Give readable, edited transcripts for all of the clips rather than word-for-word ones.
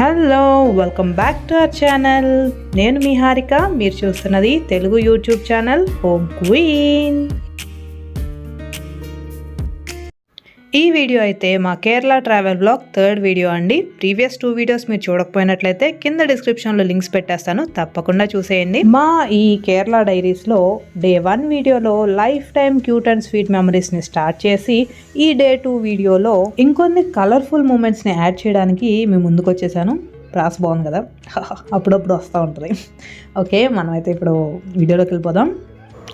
Hello, welcome back to our channel. నేను మీ హారిక. మీరు చూస్తున్నది Telugu YouTube channel home queen. ఈ వీడియో అయితే మా Kerala travel blog third video అండి. ప్రీవియస్ 2 వీడియోస్ మీరు చూడకపోయినట్లయితే కింద డిస్క్రిప్షన్లో లింక్స్ పెట్టేస్తాను, తప్పకుండా చూసేయండి. మా ఈ కేరళ డైరీస్లో డే 1 వీడియోలో life time cute and sweet మెమరీస్ని స్టార్ట్ చేసి ఈ డే 2 వీడియోలో ఇంకొన్ని కలర్ఫుల్ మూమెంట్స్ని యాడ్ చేయడానికి మేము ముందుకు వచ్చేసాను. ప్రాస్ బాగుంది కదా, అప్పుడప్పుడు వస్తూ ఉంటుంది. ఓకే, మనమైతే ఇప్పుడు వీడియోలోకి వెళ్ళిపోదాం.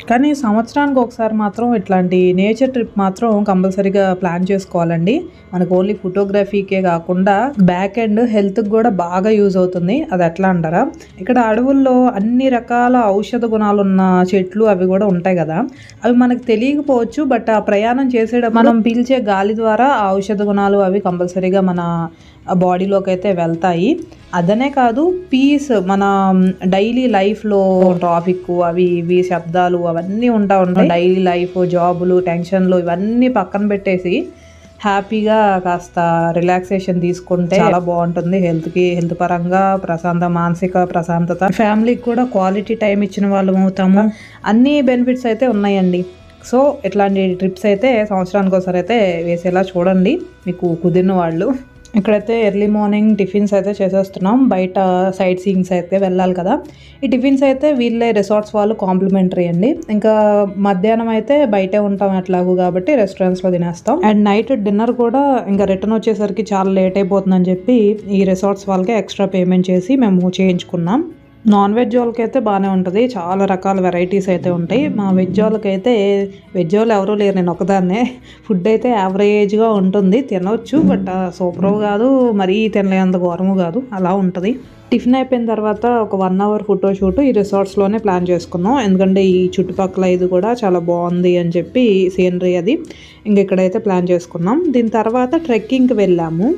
కానీ సంవత్సరానికి ఒకసారి మాత్రం ఇట్లాంటి నేచర్ ట్రిప్ మాత్రం కంపల్సరీగా ప్లాన్ చేసుకోవాలండి. మనకు ఓన్లీ ఫోటోగ్రఫీకే కాకుండా బ్యాక్ అండ్ హెల్త్కి కూడా బాగా యూజ్ అవుతుంది. అది ఎట్లా అంటారా, ఇక్కడ అడవుల్లో అన్ని రకాల ఔషధ గుణాలు ఉన్న చెట్లు అవి కూడా ఉంటాయి కదా. అవి మనకు తెలియకపోవచ్చు, బట్ ఆ ప్రయాణం చేసేటప్పుడు మనం పీల్చే గాలి ద్వారా ఆ ఔషధ గుణాలు అవి కంపల్సరీగా మన బాడీలోకి అయితే వెళ్తాయి. అదనే కాదు, పీస్ మన డైలీ లైఫ్లో ట్రాఫిక్ అవి ఇవి శబ్దాలు అవన్నీ ఉంటాయి. డైలీ లైఫ్, జాబులు, టెన్షన్లు ఇవన్నీ పక్కన పెట్టేసి హ్యాపీగా కాస్త రిలాక్సేషన్ తీసుకుంటే చాలా బాగుంటుంది. హెల్త్ పరంగా మానసిక ప్రశాంతత, ఫ్యామిలీకి కూడా క్వాలిటీ టైం ఇచ్చిన వాళ్ళం అవుతాము. అన్ని బెనిఫిట్స్ అయితే ఉన్నాయండి. సో ఇట్లాంటి ట్రిప్స్ అయితే సంవత్సరానికి ఒకసారి అయితే వేసేలా చూడండి, మీకు కుదిరిన వాళ్ళు. ఇక్కడైతే ఎర్లీ మార్నింగ్ టిఫిన్స్ అయితే చేసేస్తున్నాం. బయట సైట్ సీయింగ్స్ అయితే వెళ్ళాలి కదా. ఈ టిఫిన్స్ అయితే వీళ్ళే రిసార్ట్స్ వాళ్ళు కాంప్లిమెంటరీ అండి. ఇంకా మధ్యాహ్నం అయితే బయటే ఉంటాం ఎట్లాగూ కాబట్టి రెస్టారెంట్స్లో తినేస్తాం. అండ్ నైట్ డిన్నర్ కూడా ఇంకా రిటర్న్ వచ్చేసరికి చాలా లేట్ అయిపోతుందని చెప్పి ఈ రిసార్ట్స్ వాళ్ళకే ఎక్స్ట్రా పేమెంట్ చేసి మేము చేయించుకున్నాం. నాన్ వెజ్ వాళ్ళకైతే బాగానే ఉంటుంది, చాలా రకాల వెరైటీస్ అయితే ఉంటాయి. మా వెజ్ వాళ్ళకైతే వెజ్ వాళ్ళు ఎవరూ లేరు, నేను ఒకదాన్నే. ఫుడ్ అయితే యావరేజ్గా ఉంటుంది, తినవచ్చు, బట్ సూపర్ కాదు, మరీ తినలేంత ఘోరము కాదు, అలా ఉంటుంది. టిఫిన్ అయిపోయిన తర్వాత ఒక 1 అవర్ ఫోటోషూట్ ఈ రిసార్ట్స్లోనే ప్లాన్ చేసుకున్నాం. ఎందుకంటే ఈ చుట్టుపక్కల ఇది కూడా చాలా బాగుంది అని చెప్పి సీనరీ అది ఇంక ఇక్కడైతే ప్లాన్ చేసుకున్నాం. దీని తర్వాత ట్రెక్కింగ్కి వెళ్ళాము.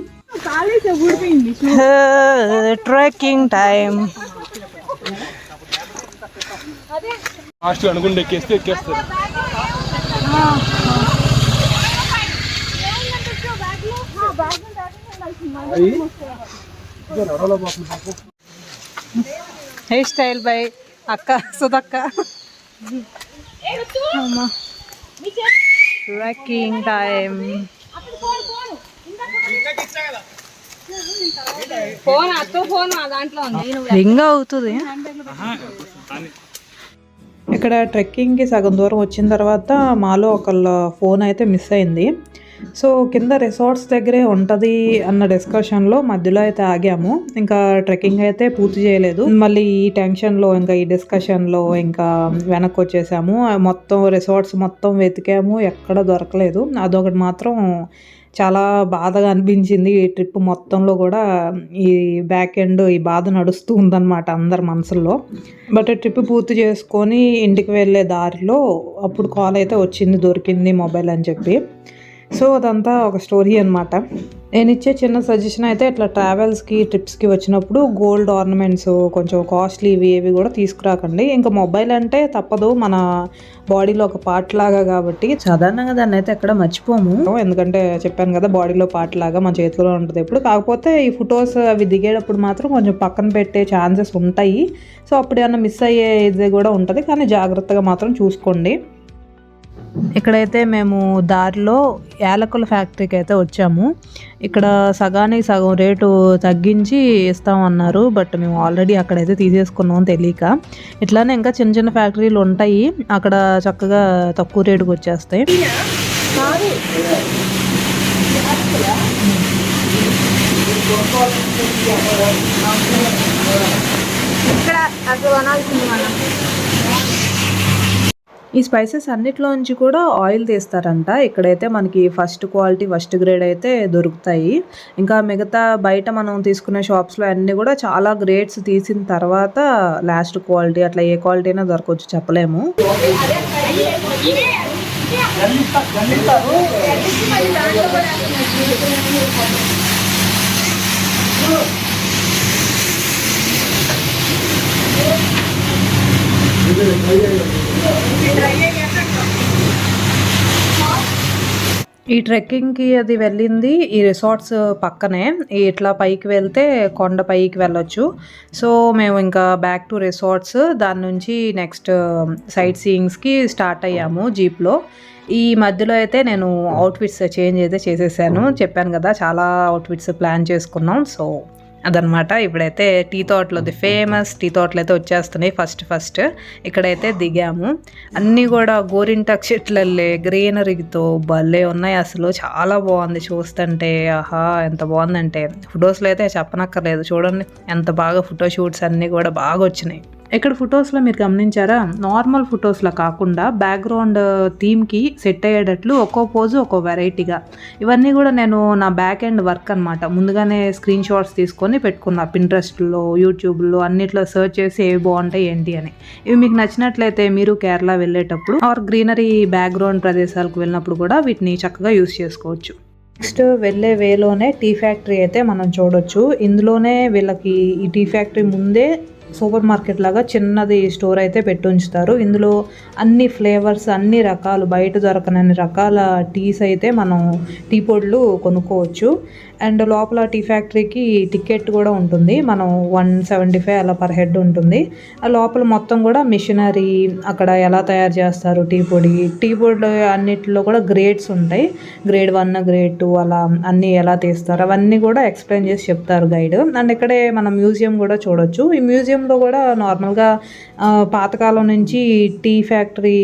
Trekking time. అనుకుంటే ఎక్కేస్తారు. హెయిర్ స్టైల్ బై అక్క సుధక్క. Trekking time. రింగ్ అవుతుంది. ఇక్కడ ట్రెక్కింగ్కి సగం దూరం వచ్చిన తర్వాత మాలో ఒకళ్ళ ఫోన్ అయితే మిస్ అయింది. సో కింద రిసార్ట్స్ దగ్గరే ఉంటుంది అన్న డిస్కషన్లో మధ్యలో అయితే ఆగాము. ఇంకా ట్రెక్కింగ్ అయితే పూర్తి చేయలేదు. మళ్ళీ ఈ టెన్షన్లో ఇంకా ఈ డిస్కషన్లో ఇంకా వెనక్కి వచ్చేసాము. మొత్తం రిసార్ట్స్ మొత్తం వెతికాము, ఎక్కడ దొరకలేదు. అదొకటి మాత్రం చాలా బాధగా అనిపించింది. ఈ ట్రిప్ మొత్తంలో కూడా ఈ బ్యాక్ ఎండ్ ఈ బాధ నడుస్తూ ఉందన్నమాట అందరి మనసుల్లో. బట్ ట్రిప్ పూర్తి చేసుకొని ఇంటికి వెళ్ళే దారిలో అప్పుడు కాల్ అయితే వచ్చింది, దొరికింది మొబైల్ అని చెప్పి. సో అదంతా ఒక స్టోరీ అనమాట. నేను ఇచ్చే చిన్న సజెషన్ అయితే ఇట్లా ట్రావెల్స్కి ట్రిప్స్కి వచ్చినప్పుడు గోల్డ్ ఆర్నమెంట్స్ కొంచెం కాస్ట్లీ ఇవి కూడా తీసుకురాకండి. ఇంకా మొబైల్ అంటే తప్పదు, మన బాడీలో ఒక పార్ట్ లాగా కాబట్టి సాధారణంగా దాన్ని అయితే ఎక్కడ మర్చిపోము. ఎందుకంటే చెప్పాను కదా, బాడీలో పార్ట్ లాగా మన చేతిలో ఉంటుంది ఎప్పుడు. కాకపోతే ఈ ఫొటోస్ అవి దిగేటప్పుడు మాత్రం కొంచెం పక్కన పెట్టే ఛాన్సెస్ ఉంటాయి. సో అప్పుడు ఏమన్నా మిస్ అయ్యే ఇది కూడా ఉంటుంది, కానీ జాగ్రత్తగా మాత్రం చూసుకోండి. ఇక్కడైతే మేము దారిలో యాలకుల ఫ్యాక్టరీకి అయితే వచ్చాము. ఇక్కడ సగానికి సగం రేటు తగ్గించి ఇస్తామన్నారు, బట్ మేము ఆల్రెడీ అక్కడైతే తీసేసుకున్నాం తెలియక. ఇట్లానే ఇంకా చిన్న చిన్న ఫ్యాక్టరీలు ఉంటాయి, అక్కడ చక్కగా తక్కువ రేటుకి వచ్చేస్తాయి. ఈ స్పైసెస్ అన్నిట్లోంచి కూడా ఆయిల్ తీస్తారంట. ఇక్కడైతే మనకి ఫస్ట్ క్వాలిటీ ఫస్ట్ గ్రేడ్ అయితే దొరుకుతాయి. ఇంకా మిగతా బయట మనం తీసుకునే షాప్స్లో అన్నీ కూడా చాలా గ్రేడ్స్ తీసిన తర్వాత లాస్ట్ క్వాలిటీ, అట్లా ఏ క్వాలిటీ అయినా దొరకవచ్చు, చెప్పలేము. ఈ ట్రెక్కింగ్‌కి అది వెళ్ళింది ఈ రిసార్ట్స్ పక్కనే. ఇట్లా పైకి వెళ్తే కొండ పైకి వెళ్ళొచ్చు. సో, మేము ఇంకా బ్యాక్ టు రిసార్ట్స్. దాని నుంచి నెక్స్ట్ సైట్ సీయింగ్స్‌కి స్టార్ట్ అయ్యాము జీప్‌లో. ఈ మధ్యలో అయితే నేను అవుట్‌ఫిట్స్ చేంజ్ అయితే చేసేసాను. చెప్పాను కదా! చాలా అవుట్‌ఫిట్స్ ప్లాన్ చేసుకున్నాం. సో, అదనమాట. ఇప్పుడైతే టీ తోటలోది ఫేమస్ టీ తోటలైతే వచ్చేస్తున్నాయి ఫస్ట్. ఇక్కడైతే దిగాము. అన్నీ కూడా గోరింటాకు చెట్లల్లే గ్రీనరీతో భలే ఉన్నాయి అసలు. చాలా బాగుంది చూస్తుంటే. ఆహా! ఎంత బాగుందంటే ఫొటోస్‌లో అయితే చెప్పనక్కర్లేదు. చూడండి ఎంత బాగా ఫోటో షూట్స్ అన్నీ కూడా బాగా వచ్చినాయి. ఇక్కడ ఫొటోస్‌లో మీరు గమనించారా? నార్మల్ ఫొటోస్‌లా కాకుండా బ్యాక్‌గ్రౌండ్ థీమ్‌కి సెట్ అయ్యేటట్లు ఒక్కో పోజు ఒక్కో వెరైటీగా. ఇవన్నీ కూడా నేను నా బ్యాక్ ఎండ్ వర్క్ అనమాట. ముందుగానే స్క్రీన్ షాట్స్ తీసుకొని పెట్టుకున్నా. పింట్రెస్ట్‌లో, యూట్యూబ్‌లో అన్నిట్లో సెర్చ్ చేసి ఏవి బాగుంటాయి ఏంటి అని. ఇవి మీకు నచ్చినట్లయితే మీరు కేరళ వెళ్ళేటప్పుడు ఆర్ గ్రీనరీ బ్యాక్‌గ్రౌండ్ ప్రదేశాలకు వెళ్ళినప్పుడు కూడా వీటిని చక్కగా యూస్ చేసుకోవచ్చు. నెక్స్ట్ వెళ్ళే వేలోనే టీ ఫ్యాక్టరీ అయితే మనం చూడొచ్చు. ఇందులోనే వీళ్ళకి ఈ టీ ఫ్యాక్టరీ ముందే సూపర్ మార్కెట్ లాగా చిన్నది స్టోర్ అయితే పెట్టి ఉంచుతారు. ఇందులో అన్ని ఫ్లేవర్స్ అన్ని రకాలు బయట దొరకనన్ని రకాల టీస్ అయితే మనం టీ పొడులు కొనుక్కోవచ్చు. అండ్ లోపల టీ ఫ్యాక్టరీకి టికెట్ కూడా ఉంటుంది. మనం 175 అలా పర్ హెడ్ ఉంటుంది. ఆ లోపల మొత్తం కూడా మిషనరీ అక్కడ ఎలా తయారు చేస్తారు టీ పొడి అన్నిటిలో కూడా గ్రేడ్స్ ఉంటాయి. గ్రేడ్ 1 గ్రేడ్ 2 అలా అన్నీ ఎలా తీస్తారు అవన్నీ కూడా ఎక్స్ప్లెయిన్ చేసి చెప్తారు గైడ్. అండ్ ఇక్కడే మనం మ్యూజియం కూడా చూడొచ్చు. ఈ మ్యూజియంలో కూడా నార్మల్గా పాతకాలం నుంచి టీ ఫ్యాక్టరీ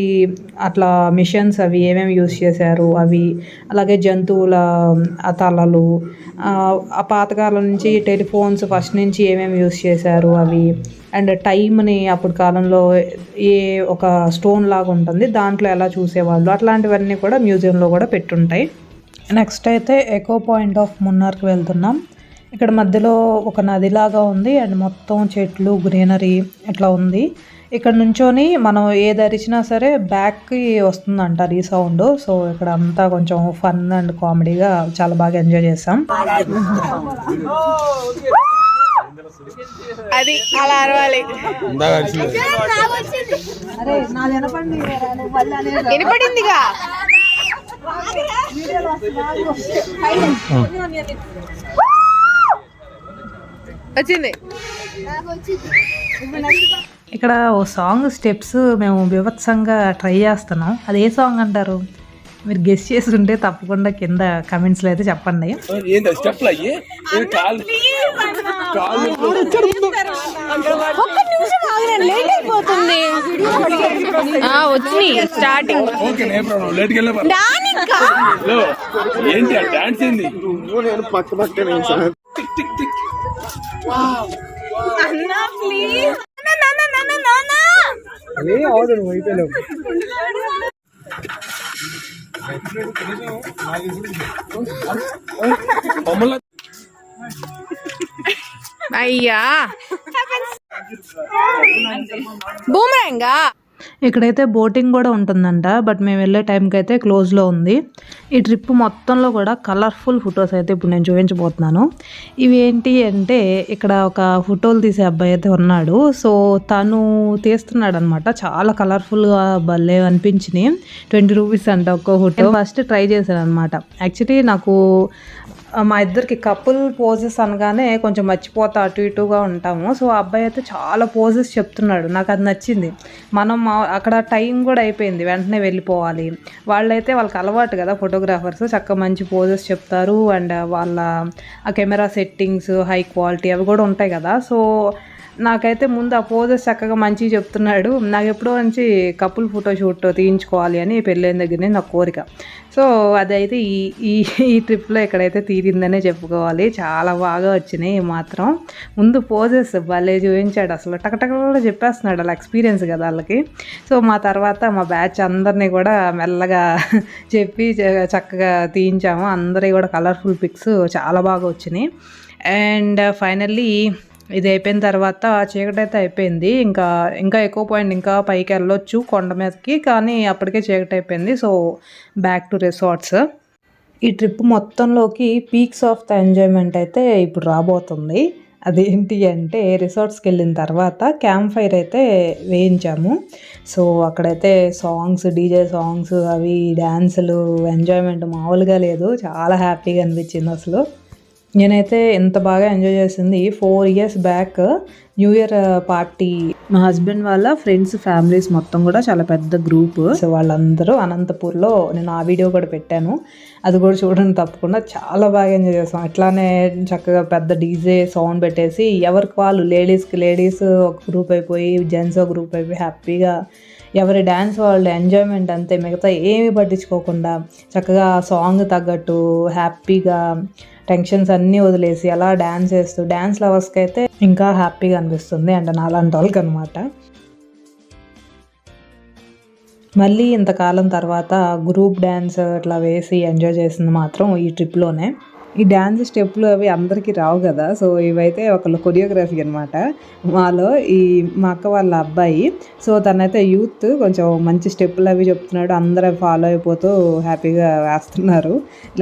అట్లా మిషన్స్ అవి ఏమేమి యూస్ చేశారు అవి, అలాగే జంతువుల తలలు, ఆ పాతకాలం నుంచి టెలిఫోన్స్ ఫస్ట్ నుంచి ఏమేమి యూస్ చేశారు అవి, అండ్ టైంని అప్పుడు కాలంలో ఒక స్టోన్ లాగా ఉంటుంది దాంట్లో ఎలా చూసేవాళ్ళు అట్లాంటివన్నీ కూడా మ్యూజియంలో కూడా పెట్టుంటాయి. నెక్స్ట్ అయితే ఎకో పాయింట్ ఆఫ్ మున్నార్కి వెళ్తున్నాం. ఇక్కడ మధ్యలో ఒక నదిలాగా ఉంది అండ్ మొత్తం చెట్లు గ్రీనరీ ఇట్లా ఉంది. ఇక్కడ నుంచొని మనం ఏది అరిచినా సరే బ్యాక్కి వస్తుందంట ఈ సౌండ్. సో ఇక్కడ అంతా కొంచెం ఫన్ అండ్ కామెడీగా చాలా బాగా ఎంజాయ్ చేసాం. అది అలా అరవాలి. వినపడిందిగా. వచ్చింది. ఇక్కడ ఓ సాంగ్ స్టెప్స్ మేము బీభత్సంగా ట్రై చేస్తున్నాం. అది ఏ సాంగ్ అంటారు? మీరు గెస్ చేసి ఉంటే తప్పకుండా కింద కమెంట్స్లో అయితే చెప్పండి. వచ్చినాయి స్టార్టింగ్. అయ్యా బూమరాంగా. ఇక్కడైతే బోటింగ్ కూడా ఉంటుందంట. బట్ మేము వెళ్ళే టైంకి అయితే క్లోజ్లో ఉంది. ఈ ట్రిప్ మొత్తంలో కూడా కలర్ఫుల్ ఫొటోస్ అయితే ఇప్పుడు నేను చూపించబోతున్నాను. ఇవి ఏంటి అంటే ఇక్కడ ఒక ఫోటోలు తీసే అబ్బాయి అయితే ఉన్నాడు. సో తను తీస్తున్నాడు అనమాట. చాలా కలర్ఫుల్గా భలే అనిపించినాయి. 20 రూపీస్ అంట ఒక్కో ఫోటో. ఫస్ట్ ట్రై చేశాను అనమాట. యాక్చువల్లీ నాకు మా ఇద్దరికి కపుల్ పోజెస్ అనగానే కొంచెం మర్చిపోతా అటు ఇటుగా ఉంటాము. సో ఆ అబ్బాయి అయితే చాలా పోజెస్ చెప్తున్నాడు. నాకు అది నచ్చింది. మనం అక్కడ టైం కూడా అయిపోయింది, వెంటనే వెళ్ళిపోవాలి. వాళ్ళైతే వాళ్ళకి అలవాటు కదా ఫోటోగ్రాఫర్స్, చక్కగా మంచి పోజెస్ చెప్తారు. అండ్ వాళ్ళ ఆ కెమెరా సెట్టింగ్స్ హై క్వాలిటీ అవి కూడా ఉంటాయి కదా. సో నాకైతే ముందు ఆ పోజెస్ చక్కగా మంచిగా చెప్తున్నాడు. నాకు ఎప్పుడో నుంచి కపుల్ ఫోటోషూట్ తీయించుకోవాలి అని పెళ్ళైన దగ్గరనే నాకు కోరిక. సో అదైతే ఈ ట్రిప్లో ఎక్కడైతే తీరిందనే చెప్పుకోవాలి. చాలా బాగా వచ్చినాయి మాత్రం. ముందు పోజెస్ భలే చూపించాడు అసలు. టకటక కూడా చెప్పేస్తున్నాడు. అలా ఎక్స్పీరియన్స్ కదా వాళ్ళకి. సో మా తర్వాత మా బ్యాచ్ అందరినీ కూడా మెల్లగా చెప్పి చక్కగా తీయించాము. అందరి కూడా కలర్ఫుల్ పిక్స్ చాలా బాగా వచ్చినాయి. అండ్ ఫైనల్లీ ఇది అయిపోయిన తర్వాత చీకటి అయితే అయిపోయింది. ఇంకా ఎక్కువ పాయింట్ ఇంకా పైకి వెళ్ళొచ్చు కొండ మీదకి, కానీ అప్పటికే చీకటి అయిపోయింది. So back to resorts. ఈ ట్రిప్ మొత్తంలోకి పీక్స్ ఆఫ్ ద ఎంజాయ్మెంట్ అయితే ఇప్పుడు రాబోతుంది. అదేంటి అంటే రిసార్ట్స్కి వెళ్ళిన తర్వాత క్యాంప్ ఫైర్ అయితే వేయించాము. సో అక్కడైతే సాంగ్స్, డీజే సాంగ్స్, అవి డ్యాన్సులు, ఎంజాయ్మెంట్ మామూలుగా లేదు. చాలా హ్యాపీగా అనిపించింది అసలు. నేనైతే ఎంత బాగా ఎంజాయ్ చేసింది 4 years back new year party. మా హస్బెండ్ వాళ్ళ ఫ్రెండ్స్ ఫ్యామిలీస్ మొత్తం కూడా చాలా పెద్ద గ్రూప్. సో వాళ్ళందరూ అనంతపూర్లో, నేను ఆ వీడియో కూడా పెట్టాను, అది కూడా చూడండి తప్పకుండా. చాలా బాగా ఎంజాయ్ చేస్తాం. ఇట్లానే చక్కగా పెద్ద డీజే సౌండ్ పెట్టేసి ఎవరికి వాళ్ళు, లేడీస్ ఒక గ్రూప్ అయిపోయి, జెంట్స్ ఒక గ్రూప్ అయిపోయి హ్యాపీగా ఎవరి డ్యాన్స్ వాళ్ళు ఎంజాయ్మెంట్ అంతే, మిగతా ఏమీ పట్టించుకోకుండా చక్కగా సాంగ్ తగ్గట్టు హ్యాపీగా టెన్షన్స్ అన్నీ వదిలేసి అలా డ్యాన్స్ చేస్తూ, డ్యాన్స్ లవర్స్కి అయితే ఇంకా హ్యాపీగా అనిపిస్తుంది, అంటే నాలాంటి వాళ్ళకి అనమాట. మళ్ళీ ఇంతకాలం తర్వాత గ్రూప్ డ్యాన్స్ ఇట్లా వేసి ఎంజాయ్ చేసింది మాత్రం ఈ ట్రిప్లోనే. ఈ డ్యాన్స్ స్టెప్లు అవి అందరికీ రావు కదా. సో ఇవైతే ఒకళ్ళు కొరియోగ్రఫీ అనమాట. మాలో మా అక్క వాళ్ళ అబ్బాయి, సో తనైతే యూత్, కొంచెం మంచి స్టెప్పులు అవి చెప్తున్నాడు, అందరూ ఫాలో అయిపోతూ హ్యాపీగా వేస్తున్నారు.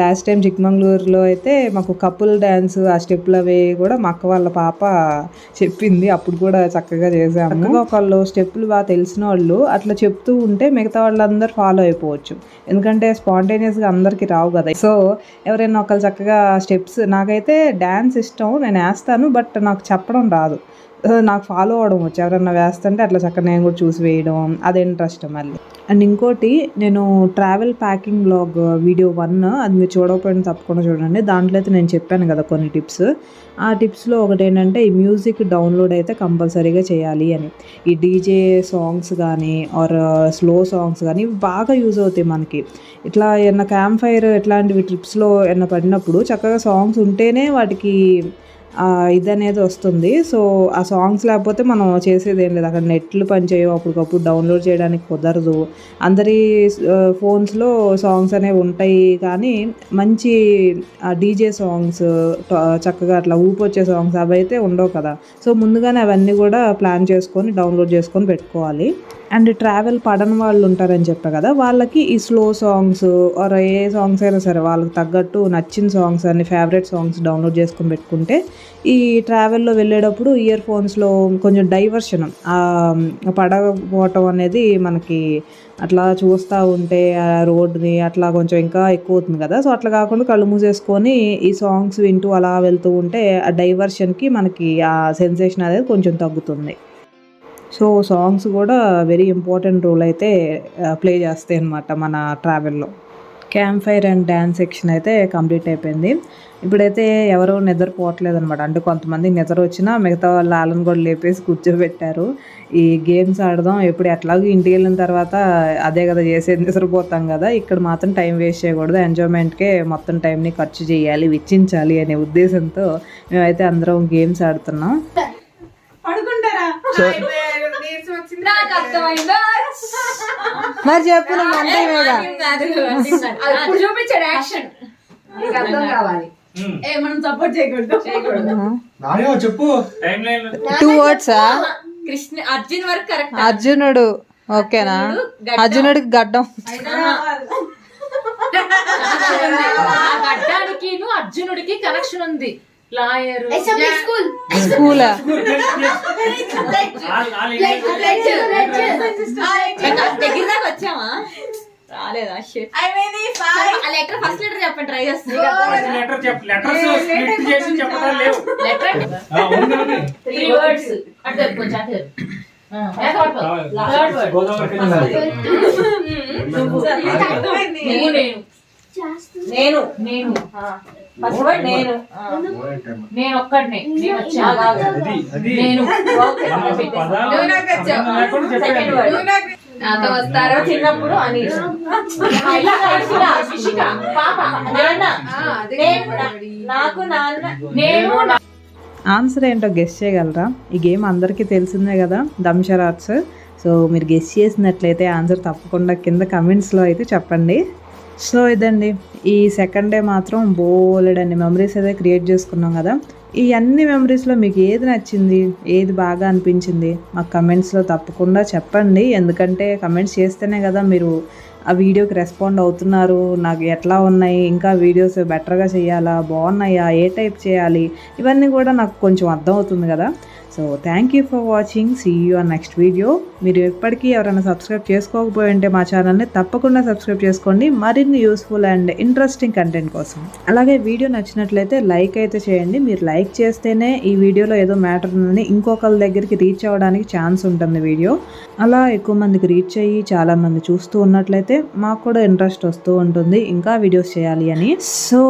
లాస్ట్ టైం చిక్మంగళూరులో అయితే మాకు కపుల్ డ్యాన్స్, ఆ స్టెప్పులు అవి కూడా మా అక్క వాళ్ళ పాప చెప్పింది, అప్పుడు కూడా చక్కగా చేసాము. ఒకళ్ళు స్టెప్పులు బాగా తెలిసిన వాళ్ళు అట్లా చెప్తూ ఉంటే మిగతా వాళ్ళందరూ ఫాలో అయిపోవచ్చు, ఎందుకంటే స్పాంటేనియస్గా అందరికీ రావు కదా. సో ఎవరైనా ఒకళ్ళు చక్కగా స్టెప్స్, నాకైతే డ్యాన్స్ ఇష్టం, నేను వేస్తాను, బట్ నాకు చెప్పడం రాదు, నాకు ఫాలో అవడం వచ్చు. ఎవరన్నా వేస్తుంటే అట్లా చక్కగా నేను కూడా చూసి వేయడం, అదే ఇంట్రెస్ట్ మళ్ళీ. అండ్ ఇంకోటి, నేను ట్రావెల్ ప్యాకింగ్ బ్లాగ్ వీడియో 1 అది మీరు చూడకపోయినా తప్పకుండా చూడండి. దాంట్లో అయితే నేను చెప్పాను కదా కొన్ని టిప్స్. ఆ టిప్స్లో ఒకటి ఏంటంటే ఈ మ్యూజిక్ డౌన్లోడ్ అయితే కంపల్సరీగా చేయాలి అని. ఈ డీజే సాంగ్స్ కానీ ఆర్ స్లో సాంగ్స్ కానీ ఇవి బాగా యూజ్ అవుతాయి మనకి. ఇట్లా ఏమన్నా క్యాంప్ ఫైర్ ఇట్లాంటివి ట్రిప్స్లో ఏమన్నా పడినప్పుడు చక్కగా సాంగ్స్ ఉంటేనే వాటికి ఇది అనేది వస్తుంది. సో ఆ సాంగ్స్ లేకపోతే మనం చేసేది ఏం లేదు, అక్కడ నెట్లు పనిచేయవు, అప్పటికప్పుడు డౌన్లోడ్ చేయడానికి కుదరదు. అందరి ఫోన్స్లో సాంగ్స్ అనేవి ఉంటాయి, కానీ మంచి డీజే సాంగ్స్, చక్కగా అట్లా ఊపొచ్చే సాంగ్స్ అవి అయితే ఉండవు కదా. సో ముందుగానే అవన్నీ కూడా ప్లాన్ చేసుకొని డౌన్లోడ్ చేసుకొని పెట్టుకోవాలి. అండ్ ట్రావెల్ పడని వాళ్ళు ఉంటారని చెప్పా కదా, వాళ్ళకి ఈ స్లో సాంగ్స్ ఆర్ ఏ సాంగ్స్ అయినా సరే వాళ్ళకి తగ్గట్టు నచ్చిన సాంగ్స్ అన్ని ఫేవరెట్ సాంగ్స్ డౌన్లోడ్ చేసుకొని పెట్టుకుంటే ఈ ట్రావెల్లో వెళ్ళేటప్పుడు ఇయర్ ఫోన్స్లో కొంచెం డైవర్షన్, పడకపోవటం అనేది మనకి అట్లా చూస్తూ ఉంటే ఆ రోడ్ని అట్లా కొంచెం ఇంకా ఎక్కువ అవుతుంది కదా. సో అట్లా కాకుండా కళ్ళు మూసేసుకొని ఈ సాంగ్స్ వింటూ అలా వెళ్తూ ఉంటే ఆ డైవర్షన్కి మనకి ఆ సెన్సేషన్ అనేది కొంచెం తగ్గుతుంది. సో సాంగ్స్ కూడా వెరీ ఇంపార్టెంట్ రోల్ అయితే ప్లే చేస్తాయి అన్నమాట మన ట్రావెల్లో. Camp fire and dance section అయితే కంప్లీట్ అయిపోయింది. ఇప్పుడైతే ఎవరు నిద్రపోవట్లేదు అనమాట. అంటే కొంతమంది నిద్ర వచ్చినా మిగతా వాళ్ళు వాళ్ళని కూడా లేపేసి కూర్చోబెట్టారు. ఈ గేమ్స్ ఆడదాం, ఎప్పుడు ఎట్లాగో ఇంటికి వెళ్ళిన తర్వాత అదే కదా చేసేది, నిద్రపోతాం కదా, ఇక్కడ మాత్రం టైం వేస్ట్ చేయకూడదు, ఎంజాయ్మెంట్కే మొత్తం టైంని ఖర్చు చేయాలి, వెచ్చించాలి అనే ఉద్దేశంతో మేమైతే అందరం గేమ్స్ ఆడుతున్నాం. మరి చెప్పు, చూపించాడు యాక్షన్, అర్థం కావాలి. మనం సపోర్ట్ చేయకూడదు. చెప్పు. 2 words కృష్ణ అర్జున్ వరకు కరెక్ట్. అర్జునుడు ఓకేనా? అర్జునుడికి గడ్డం, గడ్డానికి అర్జునుడికి కనెక్షన్ ఉంది. లాయర్, స్కూల్, దగ్గర దాకా వచ్చామా? రాలేదా? లెటర్ ఫస్ట్ లెటర్ చెప్పండి, ట్రై చేస్తాను. 3 words అంటే నేను ఫస్ట్ వర్డ్ నేను ఒక్కడిని, నేను వచ్చా, నేను సెకండ్ వర్డ్ నాతో వస్తారో చిన్నప్పుడు అని పాప, నాన్న, నాకు నాన్న, నేను. ఆన్సర్ ఏంటో గెస్ చేయగలరా? ఈ గేమ్ అందరికీ తెలిసిందే కదా, దంషరాట్స్. సో మీరు గెస్ చేసినట్లయితే ఆన్సర్ తప్పకుండా కింద కమెంట్స్లో అయితే చెప్పండి. సో ఇదండి, ఈ సెకండ్ డే మాత్రం బోలెడన్ని మెమరీస్ అయితే క్రియేట్ చేసుకున్నాం కదా. ఈ అన్ని మెమరీస్లో మీకు ఏది నచ్చింది, ఏది బాగా అనిపించింది మాకు కమెంట్స్లో తప్పకుండా చెప్పండి. ఎందుకంటే కమెంట్స్ చేస్తేనే కదా మీరు ఆ వీడియోకి రెస్పాండ్ అవుతున్నారు, నాకు ఎట్లా ఉన్నాయి, ఇంకా వీడియోస్ బెటర్గా చేయాలా, బాగున్నాయా, ఏ టైప్ చేయాలి, ఇవన్నీ కూడా నాకు కొంచెం అర్థం అవుతుంది కదా. So thank you for watching, see you on next video. మీరు ఎప్పటికీ ఎవరైనా సబ్స్క్రైబ్ చేసుకోకపోయి ఉంటే మా ఛానల్ని తప్పకుండా సబ్స్క్రైబ్ చేసుకోండి మరిన్ని యూస్ఫుల్ అండ్ ఇంట్రెస్టింగ్ కంటెంట్ కోసం. అలాగే వీడియో నచ్చినట్లయితే లైక్ అయితే చేయండి. మీరు లైక్ చేస్తేనే ఈ వీడియోలో ఏదో మ్యాటర్ ఉందని ఇంకొకరి దగ్గరికి రీచ్ అవ్వడానికి ఛాన్స్ ఉంటుంది వీడియో. అలా ఎక్కువ మందికి రీచ్ అయ్యి చాలామంది చూస్తూ ఉన్నట్లయితే మాకు కూడా ఇంట్రెస్ట్ వస్తూ ఉంటుంది ఇంకా వీడియోస్ చేయాలి అని. సో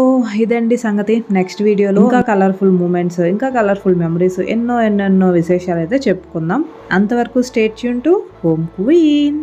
ఇదండి సంగతి. నెక్స్ట్ వీడియోలో ఇంకా కలర్ఫుల్ మూమెంట్స్, ఇంకా కలర్ఫుల్ మెమరీస్, ఎన్నో విశేషాలు అయితే చెప్పుకుందాం. అంతవరకు stay tune to home queen.